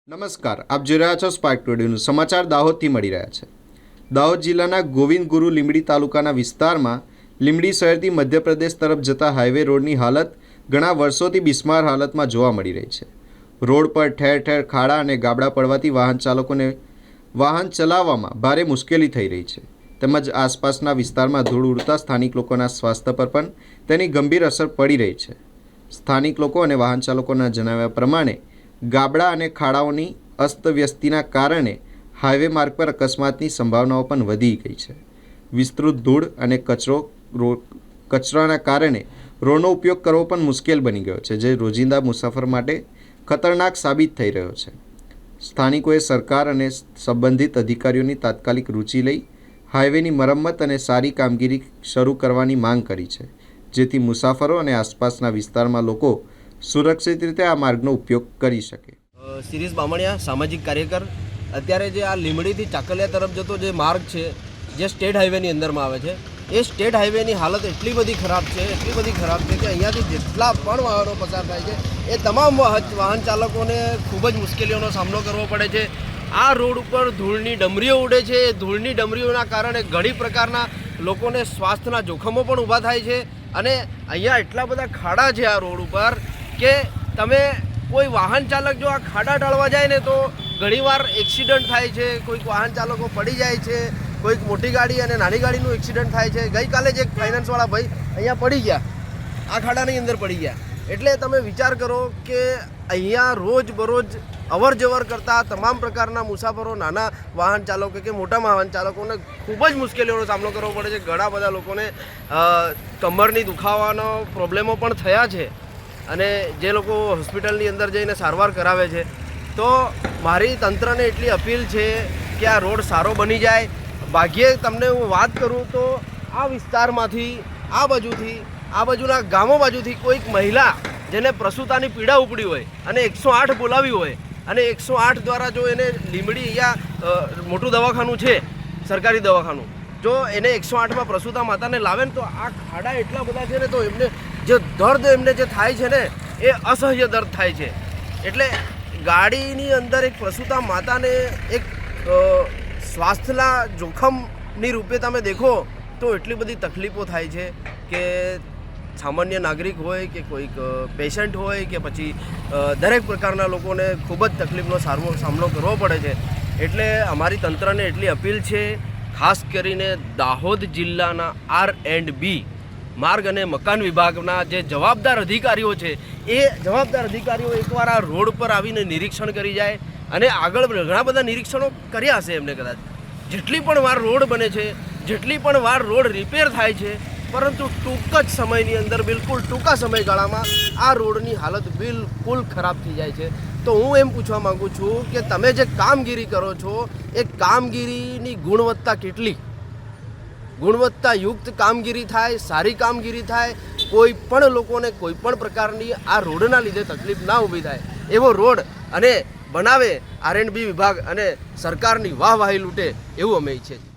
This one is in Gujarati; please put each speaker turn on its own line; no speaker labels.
નમસ્કાર, આપ જોઈ રહ્યા છો સ્પાર્ક ટુડે ન્યૂઝ. સમાચાર દાહોદથી મળી રહ્યા છે. દાહોદ જિલ્લાના ગોવિંદ ગુરુ લીંબડી તાલુકાના વિસ્તારમાં લીંબડી શહેરથી મધ્યપ્રદેશ તરફ જતા હાઈવે રોડની હાલત ઘણા વર્ષોથી બિસ્માર હાલતમાં જોવા મળી રહી છે. રોડ પર ઠેર ઠેર ખાડા અને ગાબડા પડવાથી વાહન ચાલકોને વાહન ચલાવવામાં ભારે મુશ્કેલી થઈ રહી છે. તેમજ આસપાસના વિસ્તારમાં ધૂળ ઉડતા સ્થાનિક લોકોના સ્વાસ્થ્ય પર પણ તેની ગંભીર અસર પડી રહી છે. સ્થાનિક લોકો અને વાહન ચાલકોના જણાવ્યા પ્રમાણે ગાબડા અને ખાડાઓની અસ્તવ્યસ્તીના કારણે હાઈવે માર્ગ પર અકસ્માતની સંભાવનાઓ પણ વધી ગઈ છે. વિસ્તૃત ધૂળ અને કચરાના કારણે રોડનો ઉપયોગ કરવો પણ મુશ્કેલ બની ગયો છે, જે રોજિંદા મુસાફર માટે ખતરનાક સાબિત થઈ રહ્યો છે. સ્થાનિકોએ સરકાર અને સંબંધિત અધિકારીઓની તાત્કાલિક રુચિ લઈ હાઈવેની મરમ્મત અને સારી કામગીરી શરૂ કરવાની માંગ કરી છે, જેથી મુસાફરો અને આસપાસના વિસ્તારમાં લોકો સુરક્ષિત રીતે આ માર્ગનો ઉપયોગ કરી શકે.
શિરીષ બામણિયા, સામાજિક કાર્યકર. અત્યારે જે આ લીંબડીથી ચાકલિયા તરફ જતો જે માર્ગ છે, જે સ્ટેટ હાઈવેની અંદરમાં આવે છે, એ સ્ટેટ હાઈવેની હાલત એટલી બધી ખરાબ છે કે અહીંયાથી જેટલા પણ વાહનો પસાર થાય છે એ તમામ વાહન ચાલકોને ખૂબ જ મુશ્કેલીઓનો સામનો કરવો પડે છે. આ રોડ ઉપર ધૂળની ડમરીઓ ઉડે છે. ધૂળની ડમરીઓના કારણે ઘણી પ્રકારના લોકોને સ્વાસ્થ્યના જોખમો પણ ઊભા થાય છે. અને અહીંયા એટલા બધા ખાડા છે આ રોડ ઉપર કે તમે કોઈ વાહન ચાલક જો આ ખાડા ટાળવા જાય ને તો ઘણીવાર એક્સિડન્ટ થાય છે. કોઈક વાહન ચાલકો પડી જાય છે, કોઈક મોટી ગાડી અને નાની ગાડીનું એક્સિડન્ટ થાય છે. ગઈકાલે જ એક ફાઇનાન્સવાળા ભાઈ અહીંયા પડી ગયા, આ ખાડાની અંદર પડી ગયા. એટલે તમે વિચાર કરો કે અહીંયા રોજબરોજ અવર જવર કરતા તમામ પ્રકારના મુસાફરો, નાના વાહન ચાલકો કે મોટા વાહન ચાલકોને ખૂબ જ મુશ્કેલીઓનો સામનો કરવો પડે છે. ઘણા બધા લોકોને કમરની દુખાવાનો પ્રોબ્લેમો પણ થયા છે અને જે લોકો હોસ્પિટલની અંદર જઈને સારવાર કરાવે છે. તો મારી તંત્રને એટલી અપીલ છે કે આ રોડ સારો બની જાય. ભાગ્યે તમને હું વાત કરું તો આ વિસ્તારમાંથી આ બાજુના ગામો બાજુથી કોઈક મહિલા જેને પ્રસૂતાની પીડા ઉપડી હોય અને 108 બોલાવી હોય અને 108 દ્વારા જો એને લીંબડી અહીંયા મોટું દવાખાનું છે, સરકારી દવાખાનું, જો એને 108માં પ્રસૂતા માતાને લાવે ને તો આ ખાડા એટલા બધા છે ને તો એમને જે દર્દ એમને જે થાય છે ને એ અસહ્ય દર્દ થાય છે. એટલે ગાડીની અંદર એક પ્રસૂતા માતાને એક સ્વાસ્થ્યના જોખમની રૂપે તમે દેખો તો એટલી બધી તકલીફો થાય છે કે સામાન્ય નાગરિક હોય કે કોઈક પેશન્ટ હોય કે પછી દરેક પ્રકારના લોકોને ખૂબ જ તકલીફનો સામનો કરવો પડે છે. એટલે અમારી તંત્રને એટલી અપીલ છે, ખાસ કરીને દાહોદ જિલ્લાના R&B માર્ગ અને મકાન વિભાગના જે જવાબદાર અધિકારીઓ છે, એ જવાબદાર અધિકારીઓ એકવાર આ રોડ પર આવીને નિરીક્ષણ કરી જાય. અને આગળ ઘણા બધા નિરીક્ષણો કર્યા હશે એમને કદાચ. જેટલી પણ વાર રોડ બને છે, જેટલી પણ વાર રોડ રિપેર થાય છે, પરંતુ ટૂંક જ સમયની અંદર, બિલકુલ ટૂંકા સમયગાળામાં આ રોડની હાલત બિલકુલ ખરાબ થઈ જાય છે. તો હું એમ પૂછવા માગું છું કે તમે જે કામગીરી કરો છો એ કામગીરીની ગુણવત્તા કેટલી? ગુણવત્તાયુક્ત કામગીરી થાય, સારી કામગીરી થાય, કોઈ પણ લોકોને કોઈ પણ પ્રકારની આ રોડના લીધે તકલીફ ના ઊભી થાય એવો રોડ અને બનાવે R&B વિભાગ અને સરકારની વાહવાહી લૂંટે એવું અમે ઈચ્છીએ છીએ.